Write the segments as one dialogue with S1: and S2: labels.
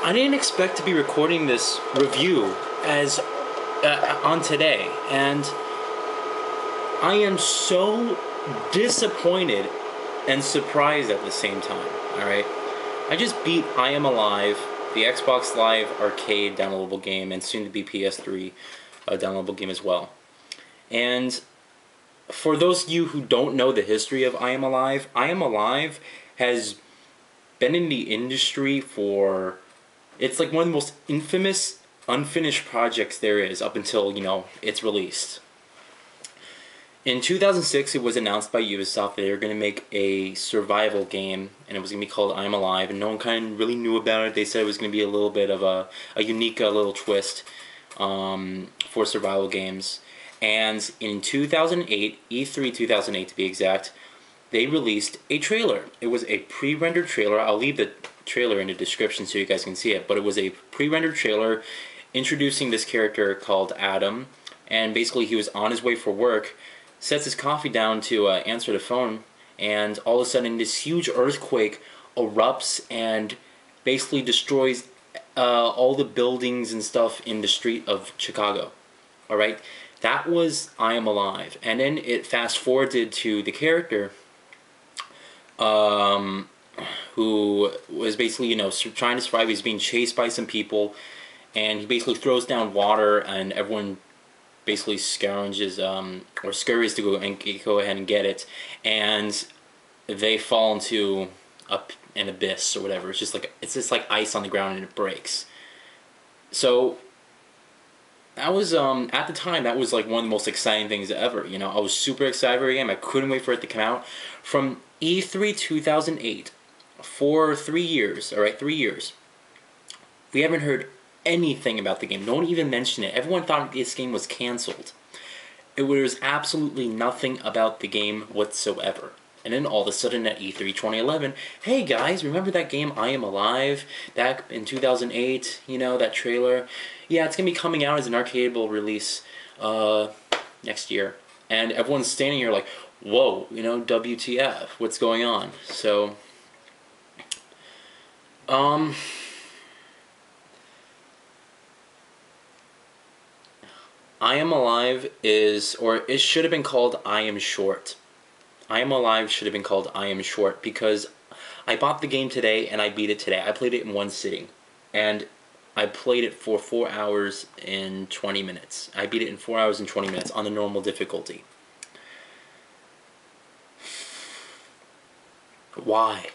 S1: I didn't expect to be recording this review as on today, and I am so disappointed and surprised at the same time. Alright? I just beat I Am Alive, the Xbox Live Arcade downloadable game, and soon to be PS3 downloadable game as well. And for those of you who don't know the history of I Am Alive has been in the industry for... It's like one of the most infamous unfinished projects there is up until, it's released. In 2006, it was announced by Ubisoft that they were going to make a survival game, and it was going to be called I Am Alive, and no one kind of really knew about it. They said it was going to be a little bit of a unique little twist for survival games. And in 2008, E3 2008 to be exact, they released a trailer. It was a pre-rendered trailer. I'll leave the trailer in the description so you guys can see it, but it was a pre-rendered trailer introducing this character called Adam, and basically he was on his way for work, sets his coffee down to answer the phone, and all of a sudden this huge earthquake erupts and basically destroys all the buildings and stuff in the street of Chicago. Alright? That was I Am Alive. And then it fast forwarded to the character who was basically, trying to survive. He's being chased by some people, and he basically throws down water, and everyone basically scurries to go ahead and get it, and they fall into an abyss or whatever. It's just like ice on the ground, and it breaks. So that was at the time, that was like one of the most exciting things ever. I was super excited for the game. I couldn't wait for it to come out. From E3 2008 for 3 years, alright, 3 years, we haven't heard anything about the game. No one even mentioned it. Everyone thought this game was cancelled. It was absolutely nothing about the game whatsoever. And then all of a sudden at E3 2011, hey guys, remember that game I Am Alive back in 2008? That trailer? Yeah, it's going to be coming out as an arcadeable release next year. And everyone's standing here like, whoa, WTF, what's going on? So, I Am Alive it should have been called I Am Short. I Am Alive should have been called I Am Short because I bought the game today and I beat it today. I played it in one sitting. And I played it for 4 hours and 20 minutes. I beat it in 4 hours and 20 minutes on the normal difficulty. Why?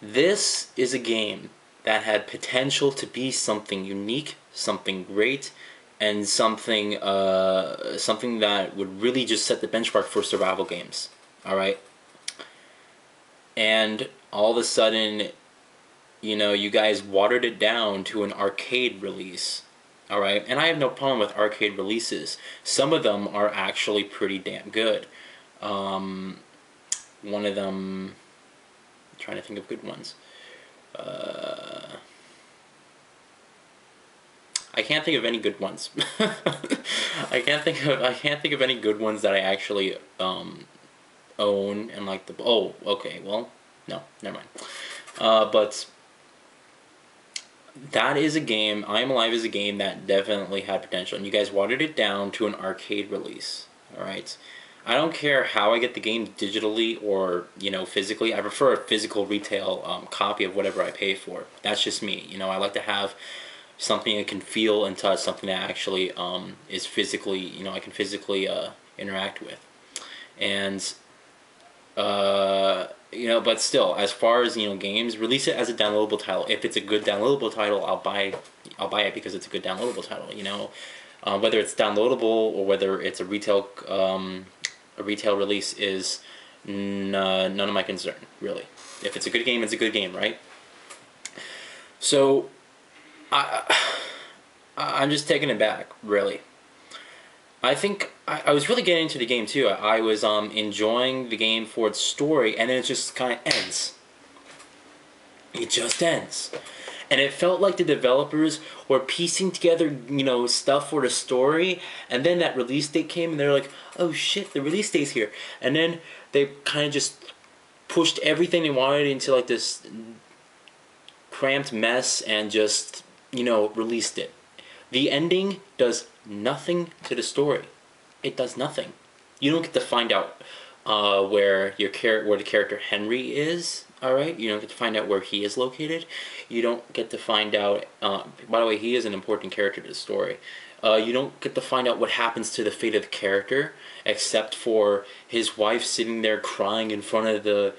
S1: This is a game that had potential to be something unique, something great, and something that would really just set the benchmark for survival games. Alright? And all of a sudden, you guys watered it down to an arcade release. Alright? And I have no problem with arcade releases. Some of them are actually pretty damn good. One of them... I'm trying to think of good ones. I can't think of any good ones. I can't think of any good ones that I actually own and like the... Oh, okay, well, no, never mind. But that is a game, I Am Alive is a game that definitely had potential, and you guys watered it down to an arcade release, alright? I don't care how I get the game digitally or, physically. I prefer a physical retail copy of whatever I pay for. That's just me. I like to have something I can feel and touch, something that actually is physically, I can physically interact with. And, but still, as far as, games, release it as a downloadable title. If it's a good downloadable title, I'll buy it because it's a good downloadable title, whether it's downloadable or whether it's a retail release is none of my concern, really. If it's a good game, it's a good game, right? So, I'm just taken aback, really. I think I was really getting into the game too. I was enjoying the game for its story, and then it just kind of ends. It just ends. And it felt like the developers were piecing together, stuff for the story, and then that release date came, and they're like, oh shit, the release date's here. And then they kind of just pushed everything they wanted into like this cramped mess and just, you know, released it. The ending does nothing to the story. It does nothing. You don't get to find out where where the character Henry is. All right, you don't get to find out where he is located. You don't get to find out. By the way, he is an important character to the story. You don't get to find out what happens to the fate of the character, except for his wife sitting there crying in front of the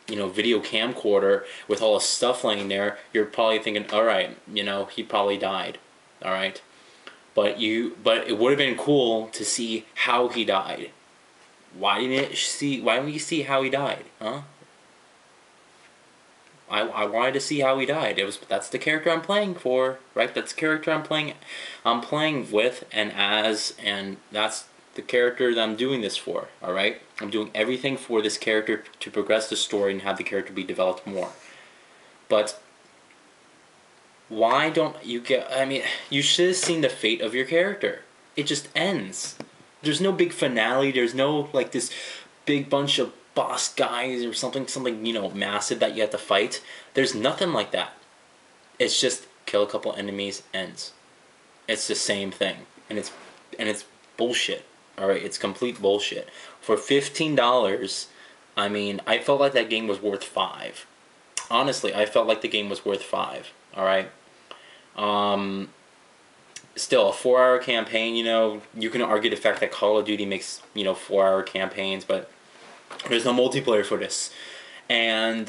S1: video camcorder with all the stuff laying there. You're probably thinking, all right, he probably died. All right. But it would have been cool to see how he died. Why don't you see how he died, huh? I wanted to see how he died. That's the character I'm playing for, right? That's the character I'm playing with and as, and that's the character that I'm doing this for, all right? I'm doing everything for this character to progress the story and have the character be developed more. But why don't you you should have seen the fate of your character. It just ends. There's no big finale. There's no, like, this big bunch of boss guys or something, massive that you have to fight. There's nothing like that. It's just kill a couple enemies, ends. It's the same thing. And it's bullshit. Alright, it's complete bullshit. For $15, I felt like that game was worth $5. Honestly, I felt like the game was worth $5. Alright? Still, a 4-hour campaign, you can argue the fact that Call of Duty makes, 4-hour campaigns, but there's no multiplayer for this. And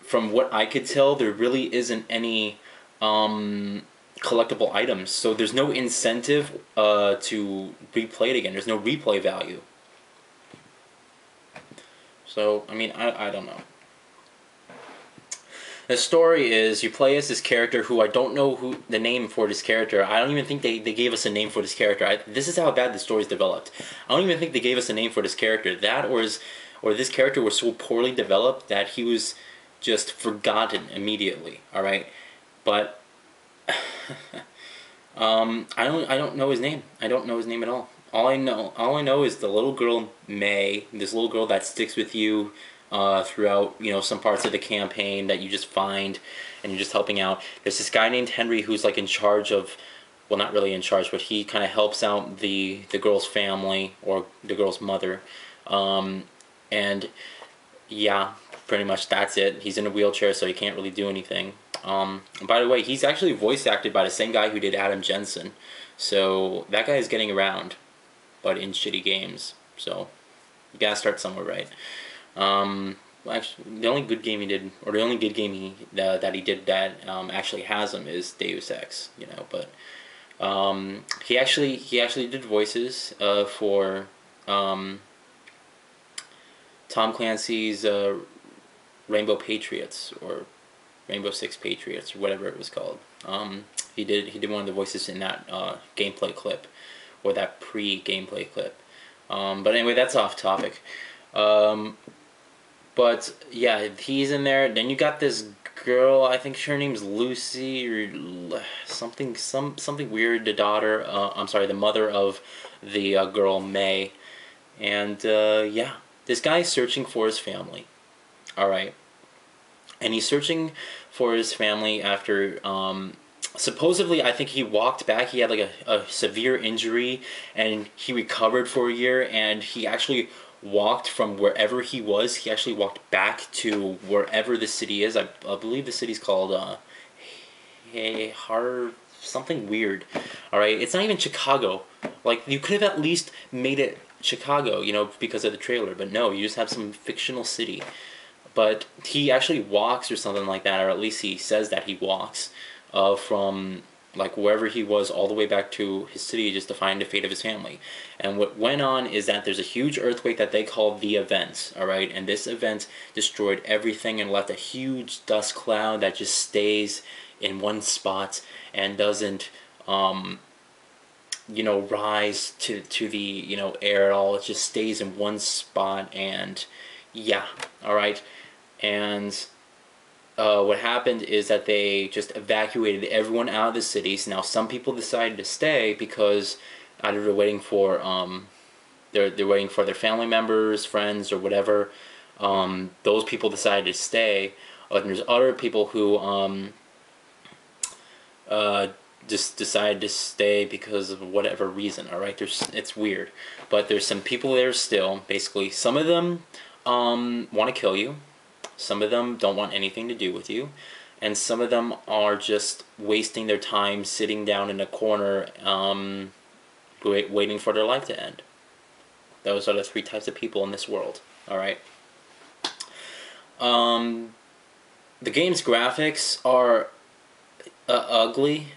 S1: from what I could tell, there really isn't any collectible items. So there's no incentive to replay it again. There's no replay value. So, I don't know. The story is you play as this character who I don't know the name for this character. I don't even think they gave us a name for this character. This is how bad the story's developed. I don't even think they gave us a name for this character. Or this character was so poorly developed that he was just forgotten immediately. All right, but I don't know his name. I don't know his name at all. All I know is the little girl May. This little girl that sticks with you throughout, some parts of the campaign that you just find and you're just helping out. There's this guy named Henry who's like in charge of, well, not really in charge, but he kind of helps out the girl's family or the girl's mother. And yeah, pretty much that's it. He's in a wheelchair, so he can't really do anything. And by the way, he's actually voice acted by the same guy who did Adam Jensen. So that guy is getting around, but in shitty games. So you gotta start somewhere, right? Actually, the only good game he did, or the only good game that he did that actually has him is Deus Ex, But he actually did voices for Tom Clancy's Rainbow Patriots or Rainbow Six Patriots or whatever it was called. He did one of the voices in that gameplay clip, or that pre-gameplay clip. But anyway, that's off topic. But yeah, he's in there. Then you got this girl. I think her name's Lucy or something weird. The daughter. The mother of the girl May. And yeah, this guy's searching for his family. All right, and he's searching for his family after. Supposedly, I think he walked back. He had like a severe injury, and he recovered for a year. And he actually walked from wherever he was. He actually walked back to wherever the city is. I believe the city's called something weird. All right, it's not even Chicago. Like, you could have at least made it Chicago, because of the trailer. But no, you just have some fictional city. But he actually walks or something like that, or at least he says that he walks from like wherever he was all the way back to his city just to find the fate of his family. And what went on is that there's a huge earthquake that they call the event, all right? And this event destroyed everything and left a huge dust cloud that just stays in one spot and doesn't rise to the air at all. It just stays in one spot. And yeah, all right. And what happened is that they just evacuated everyone out of the cities. Now, some people decided to stay because either they're waiting for they're waiting for their family members, friends, or whatever. Those people decided to stay. and there's other people who just decided to stay because of whatever reason. All right, it's weird, but there's some people there still. Basically, some of them want to kill you, some of them don't want anything to do with you, and some of them are just wasting their time sitting down in a corner, waiting for their life to end. Those are the three types of people in this world. All right. The game's graphics are ugly,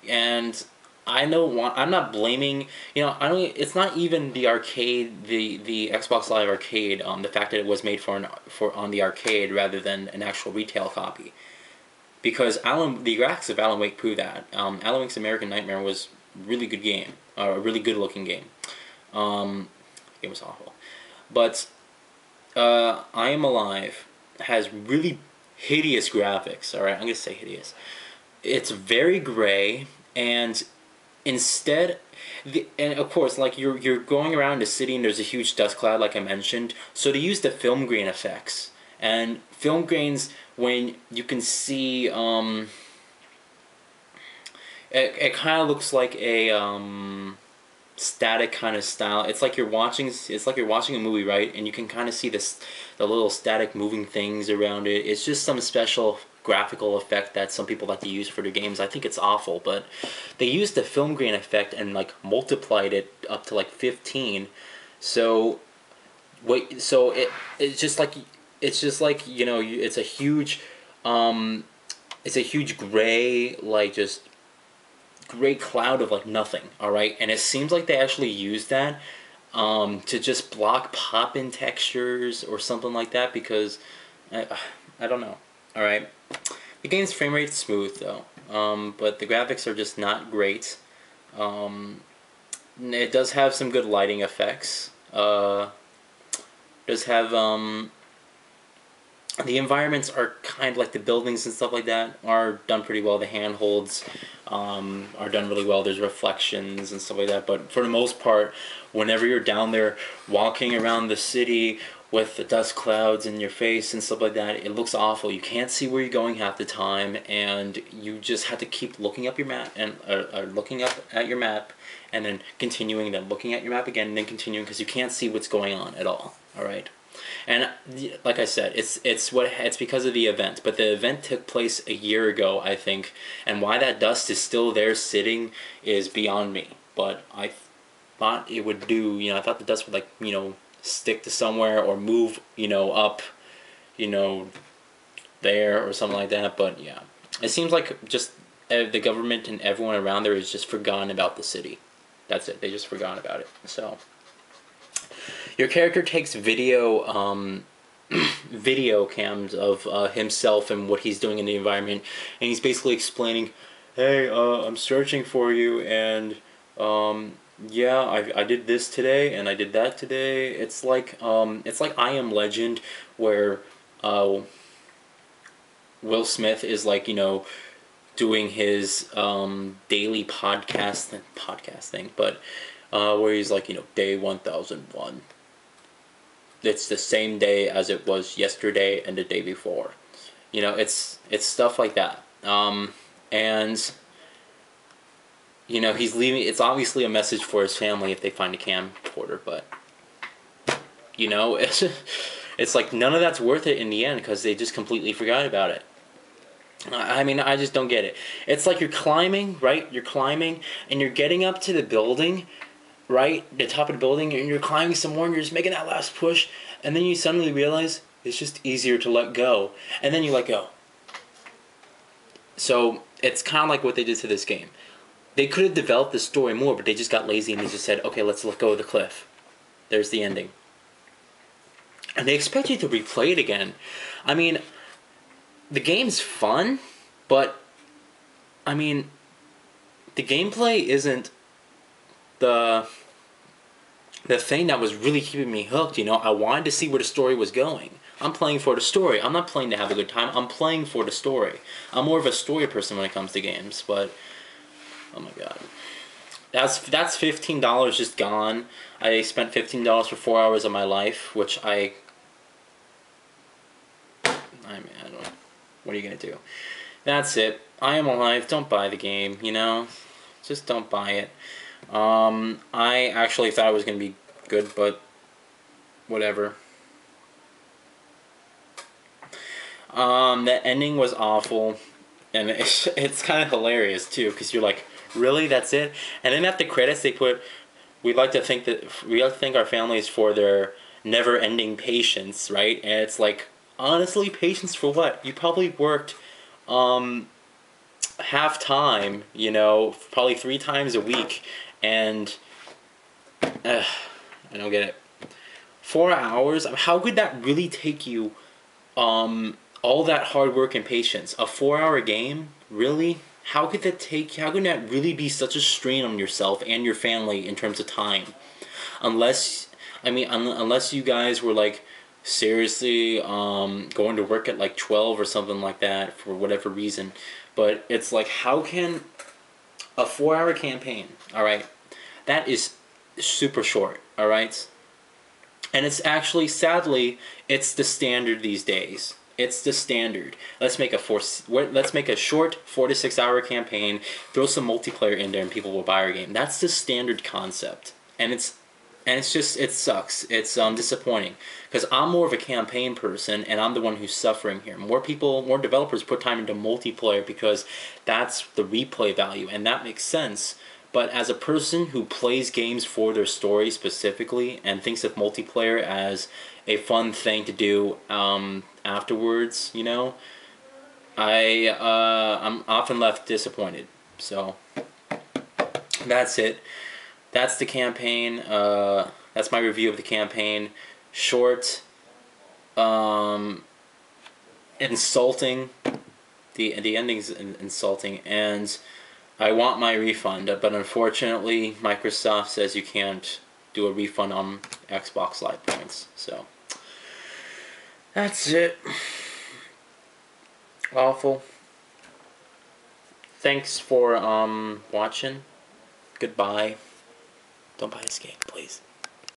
S1: and I'm not blaming. I don't. It's not even the arcade, the Xbox Live Arcade. The fact that it was made on the arcade rather than an actual retail copy, because the graphics of Alan Wake prove that. Alan Wake's American Nightmare was a really good game, a really good looking game. It was awful, but I Am Alive has really hideous graphics. All right, I'm gonna say hideous. It's very gray, and and of course, like you're going around the city and there's a huge dust cloud, like I mentioned. So they use the film grain effects, and film grains, when you can see, it kind of looks like a static kind of style. It's like you're watching a movie, right? And you can kind of see the little static moving things around it. It's just some special graphical effect that some people like to use for their games. I think it's awful, but they used the film grain effect and like multiplied it up to like 15. So it's just like it's a huge gray, like just gray cloud of like nothing. All right, and it seems like they actually used that to just block pop-in textures or something like that, because I don't know. All right, the game's frame rate's smooth though, but the graphics are just not great. It does have some good lighting effects. Does have the environments are kind of like the buildings and stuff like that are done pretty well. The handholds are done really well. There's reflections and stuff like that. But for the most part, whenever you're down there walking around the city with the dust clouds in your face and stuff like that, it looks awful. You can't see where you're going half the time, and you just have to keep looking up your map and looking up at your map, and then continuing, then looking at your map again, and then continuing, because you can't see what's going on at all. All right. And like I said, it's because of the event. But the event took place a year ago, I think, and why that dust is still there sitting is beyond me. But I thought it would do. I thought the dust would stick to somewhere or move up, there or something like that. But yeah, it seems like just the government and everyone around there has just forgotten about the city. That's it. They just forgot about it. So. Your character takes video cams of himself and what he's doing in the environment, and he's basically explaining, "Hey, I'm searching for you, and yeah, I did this today, and I did that today." It's like I Am Legend, where Will Smith is doing his daily podcast thing, but where he's day 1001. It's the same day as it was yesterday and the day before. It's stuff like that. And he's leaving. It's obviously a message for his family if they find a camcorder, but it's like none of that's worth it in the end, because they just completely forgot about it. I mean, I just don't get it. It's like you're climbing, right? You're climbing, and you're getting up to the building, right? The top of the building, and you're climbing some more, and you're just making that last push, and then you suddenly realize it's just easier to let go, and then you let go. So it's kind of like what they did to this game. They could have developed the story more, but they just got lazy and they just said, okay, let's let go of the cliff. There's the ending. And they expect you to replay it again. I mean, the game's fun, but I mean, the gameplay isn't the thing that was really keeping me hooked. I wanted to see where the story was going. I'm playing for the story. I'm not playing to have a good time. I'm playing for the story. I'm more of a story person when it comes to games, but oh my god. That's $15 just gone. I spent $15 for 4 hours of my life, which I don't know. What are you gonna do? That's it. I Am Alive. Don't buy the game. You know, just don't buy it. I actually thought it was gonna be good, but whatever. The ending was awful, and it's kind of hilarious too, because you're like, really, that's it? And then at the credits they put, we like to thank our families for their never-ending patience, right? And it's like, honestly, patience for what? You probably worked half time, you know, probably 3 times a week, and I don't get it. 4 hours? How could that really take you? All that hard work and patience. A 4-hour game? Really? How could that really be such a strain on yourself and your family in terms of time? Unless you guys were like seriously going to work at like 12 or something like that for whatever reason. But it's like, how can a 4-hour campaign, alright, that is super short, alright? And it's actually, sadly, it's the standard these days. It's the standard. Let's make a short 4 to 6 hour campaign. Throw some multiplayer in there, and people will buy our game. That's the standard concept, and it sucks. It's disappointing, because I'm more of a campaign person, and I'm the one who's suffering here. More developers put time into multiplayer because that's the replay value, and that makes sense. But as a person who plays games for their story specifically and thinks of multiplayer as a fun thing to do afterwards, you know, I'm often left disappointed. So that's it. That's the campaign. That's my review of the campaign. Short, insulting. The ending's insulting, and I want my refund, but unfortunately Microsoft says you can't do a refund on Xbox Live points. So that's it. Awful. Thanks for watching. Goodbye. Don't buy this game, please.